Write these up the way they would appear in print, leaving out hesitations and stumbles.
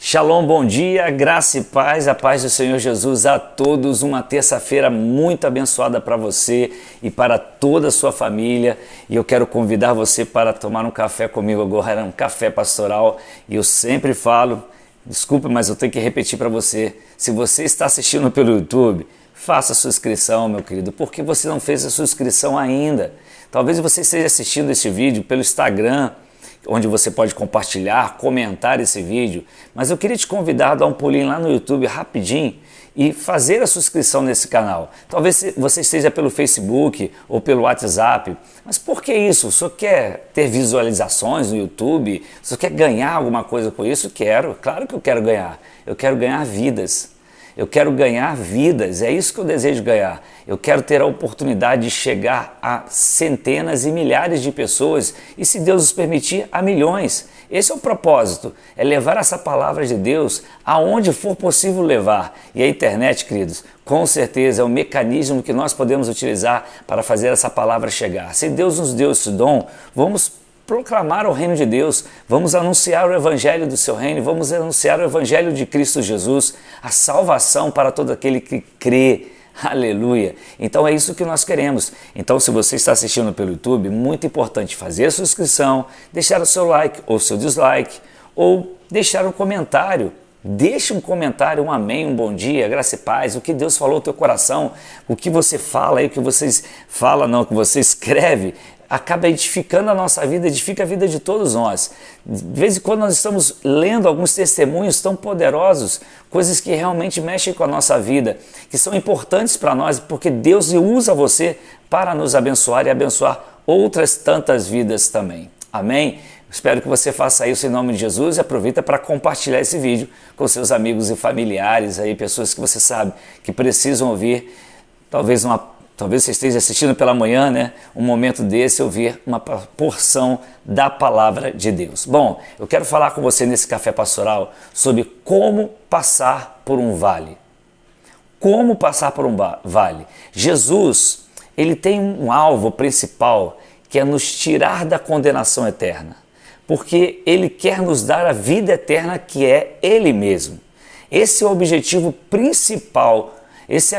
Shalom, bom dia, graça e paz, a paz do Senhor Jesus a todos. Uma terça-feira muito abençoada para você e para toda a sua família. E eu quero convidar você para tomar um café comigo agora, um café pastoral. E eu sempre falo, desculpe, mas eu tenho que repetir para você. Se você está assistindo pelo YouTube, faça a sua inscrição, meu querido, porque você não fez a sua inscrição ainda. Talvez você esteja assistindo esse vídeo pelo Instagram, onde você pode compartilhar, comentar esse vídeo, mas eu queria te convidar a dar um pulinho lá no YouTube rapidinho e fazer a sua inscrição nesse canal. Talvez você esteja pelo Facebook ou pelo WhatsApp, mas por que isso? O senhor quer ter visualizações no YouTube? O senhor quer ganhar alguma coisa com isso? Quero, claro que eu quero ganhar. Eu quero ganhar vidas. Eu quero ganhar vidas, é isso que eu desejo ganhar. Eu quero ter a oportunidade de chegar a centenas e milhares de pessoas e, se Deus nos permitir, a milhões. Esse é o propósito, é levar essa palavra de Deus aonde for possível levar. E a internet, queridos, com certeza é o mecanismo que nós podemos utilizar para fazer essa palavra chegar. Se Deus nos deu esse dom, vamos proclamar o reino de Deus, vamos anunciar o evangelho do seu reino, vamos anunciar o evangelho de Cristo Jesus, a salvação para todo aquele que crê. Aleluia! Então é isso que nós queremos. Então, se você está assistindo pelo YouTube, muito importante fazer a sua inscrição, deixar o seu like ou seu dislike, ou deixar um comentário. Deixe um comentário, um amém, um bom dia, graça e paz, o que Deus falou no teu coração, o que você fala aí, o que vocês falam, não, o que você escreve, acaba edificando a nossa vida, edifica a vida de todos nós. De vez em quando nós estamos lendo alguns testemunhos tão poderosos, coisas que realmente mexem com a nossa vida, que são importantes para nós, porque Deus usa você para nos abençoar e abençoar outras tantas vidas também. Amém? Espero que você faça isso em nome de Jesus e aproveita para compartilhar esse vídeo com seus amigos e familiares, aí, pessoas que você sabe que precisam ouvir, talvez você esteja assistindo pela manhã, né? Um momento desse, ouvir uma porção da palavra de Deus. Bom, eu quero falar com você nesse café pastoral sobre como passar por um vale. Como passar por um vale. Jesus, ele tem um alvo principal, que é nos tirar da condenação eterna. Porque ele quer nos dar a vida eterna, que é ele mesmo. Esse é o objetivo principal. Essa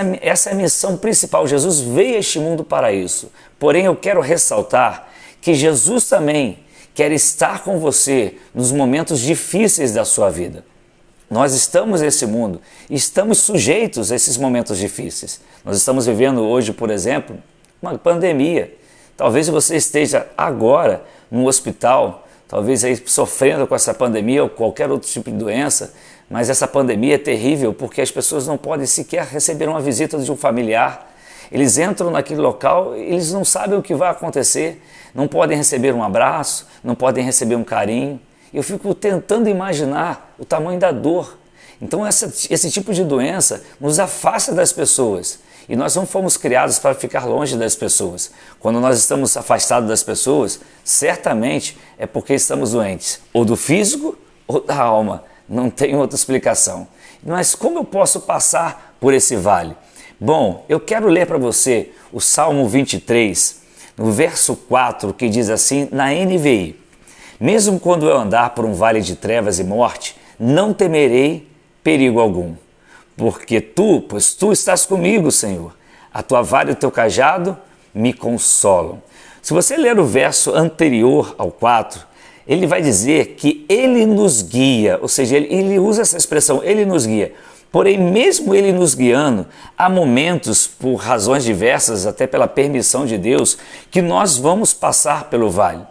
é a missão principal. Jesus veio a este mundo para isso. Porém, eu quero ressaltar que Jesus também quer estar com você nos momentos difíceis da sua vida. Nós estamos nesse mundo e estamos sujeitos a esses momentos difíceis. Nós estamos vivendo hoje, por exemplo, uma pandemia. Talvez você esteja agora no hospital, talvez aí sofrendo com essa pandemia ou qualquer outro tipo de doença, mas essa pandemia é terrível porque as pessoas não podem sequer receber uma visita de um familiar. Eles entram naquele local, eles não sabem o que vai acontecer, não podem receber um abraço, não podem receber um carinho. Eu fico tentando imaginar o tamanho da dor. Então esse tipo de doença nos afasta das pessoas. E nós não fomos criados para ficar longe das pessoas. Quando nós estamos afastados das pessoas, certamente é porque estamos doentes, ou do físico ou da alma. Não tem outra explicação. Mas como eu posso passar por esse vale? Bom, eu quero ler para você o Salmo 23, no verso 4, que diz assim, na NVI. Mesmo quando eu andar por um vale de trevas e morte, não temerei perigo algum. Porque pois tu estás comigo, Senhor. A tua vara e o teu cajado me consolam. Se você ler o verso anterior ao 4, ele vai dizer que ele nos guia, ou seja, ele usa essa expressão, ele nos guia. Porém, mesmo ele nos guiando, há momentos, por razões diversas, até pela permissão de Deus, que nós vamos passar pelo vale.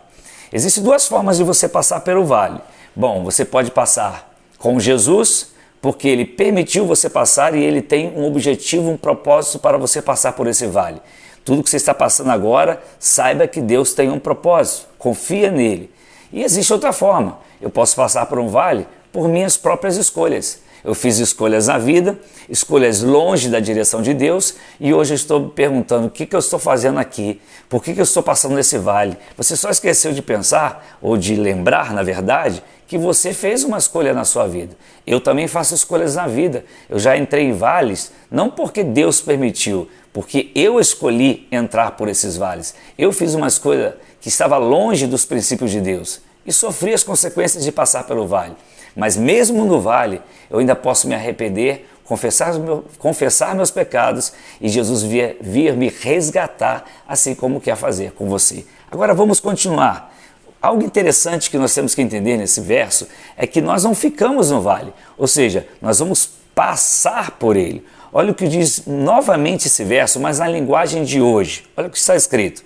Existem duas formas de você passar pelo vale. Bom, você pode passar com Jesus, porque ele permitiu você passar e ele tem um objetivo, um propósito para você passar por esse vale. Tudo que você está passando agora, saiba que Deus tem um propósito, confia nele. E existe outra forma, eu posso passar por um vale por minhas próprias escolhas. Eu fiz escolhas na vida, escolhas longe da direção de Deus e hoje eu estou me perguntando o que eu estou fazendo aqui, por que eu estou passando nesse vale. Você só esqueceu de pensar ou de lembrar, na verdade, que você fez uma escolha na sua vida. Eu também faço escolhas na vida. Eu já entrei em vales, não porque Deus permitiu, porque eu escolhi entrar por esses vales. Eu fiz uma escolha que estava longe dos princípios de Deus e sofri as consequências de passar pelo vale. Mas mesmo no vale, eu ainda posso me arrepender, confessar meus pecados e Jesus vir me resgatar, assim como quer fazer com você. Agora vamos continuar. Algo interessante que nós temos que entender nesse verso é que nós não ficamos no vale, ou seja, nós vamos passar por ele. Olha o que diz novamente esse verso, mas na linguagem de hoje. Olha o que está escrito.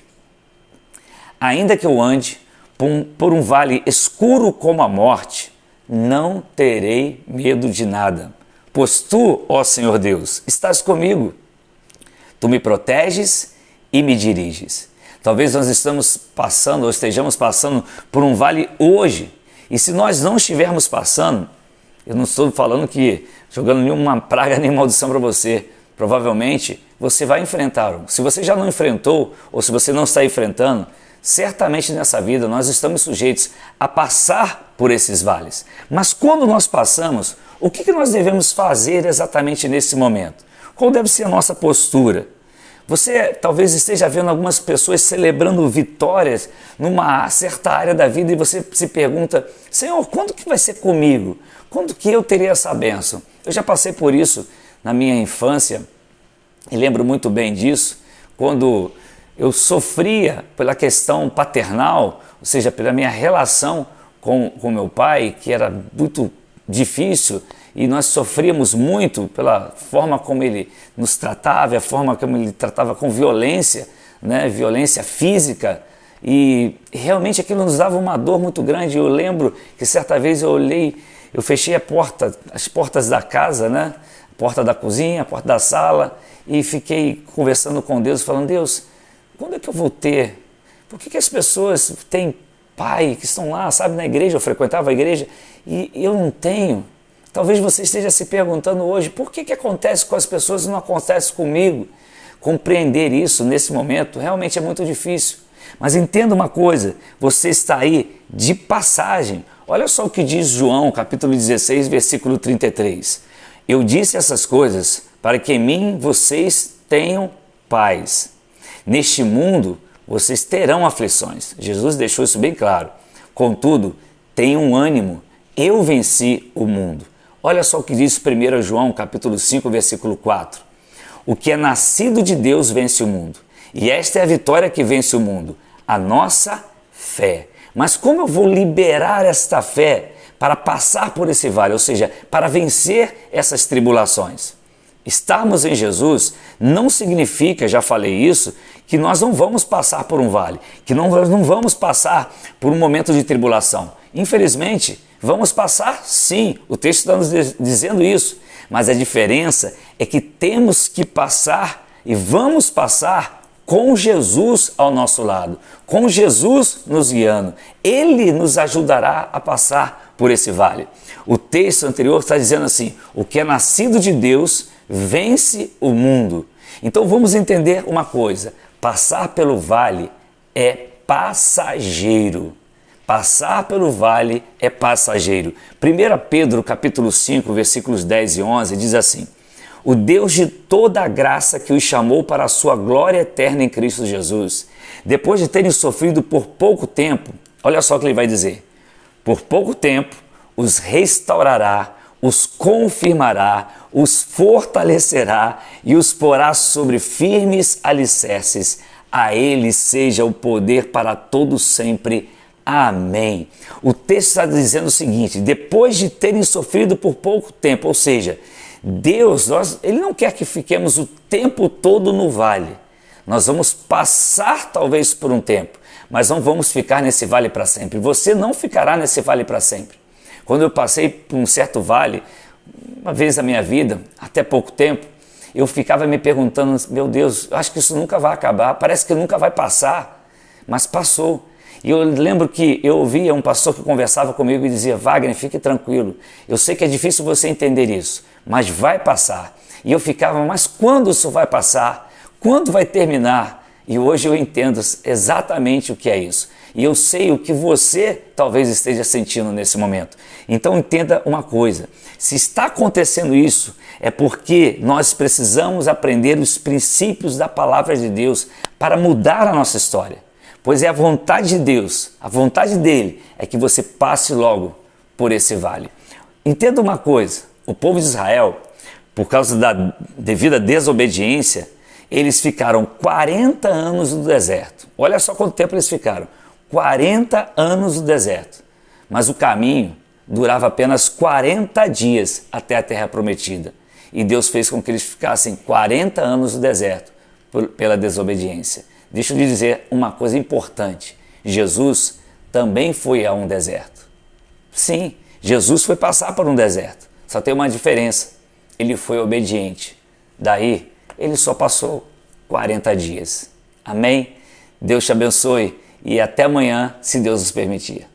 Ainda que eu ande por um vale escuro como a morte, não terei medo de nada. Pois tu, ó Senhor Deus, estás comigo. Tu me proteges e me diriges. Talvez nós estamos passando ou estejamos passando por um vale hoje. E se nós não estivermos passando, eu não estou falando que jogando nenhuma praga nem maldição para você. Provavelmente você vai enfrentar. Se você já não enfrentou ou se você não está enfrentando, certamente nessa vida nós estamos sujeitos a passar por esses vales. Mas quando nós passamos, o que nós devemos fazer exatamente nesse momento? Qual deve ser a nossa postura? Você talvez esteja vendo algumas pessoas celebrando vitórias numa certa área da vida e você se pergunta, Senhor, quando que vai ser comigo? Quando que eu terei essa bênção? Eu já passei por isso na minha infância e lembro muito bem disso, quando eu sofria pela questão paternal, ou seja, pela minha relação com meu pai, que era muito difícil, e nós sofríamos muito pela forma como ele nos tratava, a forma como ele tratava com violência, né? Violência física, e realmente aquilo nos dava uma dor muito grande. Eu lembro que certa vez eu fechei as portas da casa, né? A porta da cozinha, a porta da sala, e fiquei conversando com Deus, falando, Deus, quando é que eu vou ter? Por que as pessoas têm pai que estão lá, sabe, na igreja? Eu frequentava a igreja e eu não tenho. Talvez você esteja se perguntando hoje, por que acontece com as pessoas e não acontece comigo? Compreender isso nesse momento realmente é muito difícil. Mas entenda uma coisa, você está aí de passagem. Olha só o que diz João, capítulo 16, versículo 33. Eu disse essas coisas para que em mim vocês tenham paz. Neste mundo vocês terão aflições. Jesus deixou isso bem claro. Contudo, tenham ânimo, eu venci o mundo. Olha só o que diz 1 João, capítulo 5, versículo 4. O que é nascido de Deus vence o mundo. E esta é a vitória que vence o mundo, a nossa fé. Mas como eu vou liberar esta fé para passar por esse vale, ou seja, para vencer essas tribulações? Estarmos em Jesus não significa, já falei isso, que nós não vamos passar por um vale, que nós não vamos passar por um momento de tribulação. Infelizmente, vamos passar sim, o texto está nos dizendo isso, mas a diferença é que temos que passar e vamos passar com Jesus ao nosso lado, com Jesus nos guiando. Ele nos ajudará a passar por esse vale. O texto anterior está dizendo assim, o que é nascido de Deus vence o mundo. Então vamos entender uma coisa, passar pelo vale é passageiro. Passar pelo vale é passageiro. 1 Pedro capítulo 5, versículos 10 e 11 diz assim, o Deus de toda a graça que os chamou para a sua glória eterna em Cristo Jesus, depois de terem sofrido por pouco tempo, olha só o que ele vai dizer, por pouco tempo os restaurará, os confirmará, os fortalecerá e os porá sobre firmes alicerces. A ele seja o poder para todos sempre. Amém. O texto está dizendo o seguinte, depois de terem sofrido por pouco tempo, ou seja, Deus, Ele não quer que fiquemos o tempo todo no vale. Nós vamos passar talvez por um tempo, mas não vamos ficar nesse vale para sempre. Você não ficará nesse vale para sempre. Quando eu passei por um certo vale, uma vez na minha vida, até pouco tempo, eu ficava me perguntando, meu Deus, eu acho que isso nunca vai acabar, parece que nunca vai passar, mas passou. E eu lembro que eu ouvia um pastor que conversava comigo e dizia, Wagner, fique tranquilo, eu sei que é difícil você entender isso, mas vai passar. E eu ficava, mas quando isso vai passar? Quando vai terminar? E hoje eu entendo exatamente o que é isso. E eu sei o que você talvez esteja sentindo nesse momento. Então entenda uma coisa, se está acontecendo isso, é porque nós precisamos aprender os princípios da palavra de Deus para mudar a nossa história. Pois é a vontade de Deus, a vontade dele é que você passe logo por esse vale. Entenda uma coisa, o povo de Israel, por causa da devida desobediência, eles ficaram 40 anos no deserto. Olha só quanto tempo eles ficaram, 40 anos no deserto. Mas o caminho durava apenas 40 dias até a terra prometida. E Deus fez com que eles ficassem 40 anos no deserto pela desobediência. Deixa eu lhe dizer uma coisa importante. Jesus também foi a um deserto. Sim, Jesus foi passar por um deserto. Só tem uma diferença. Ele foi obediente. Daí, ele só passou 40 dias. Amém? Deus te abençoe e até amanhã, se Deus nos permitir.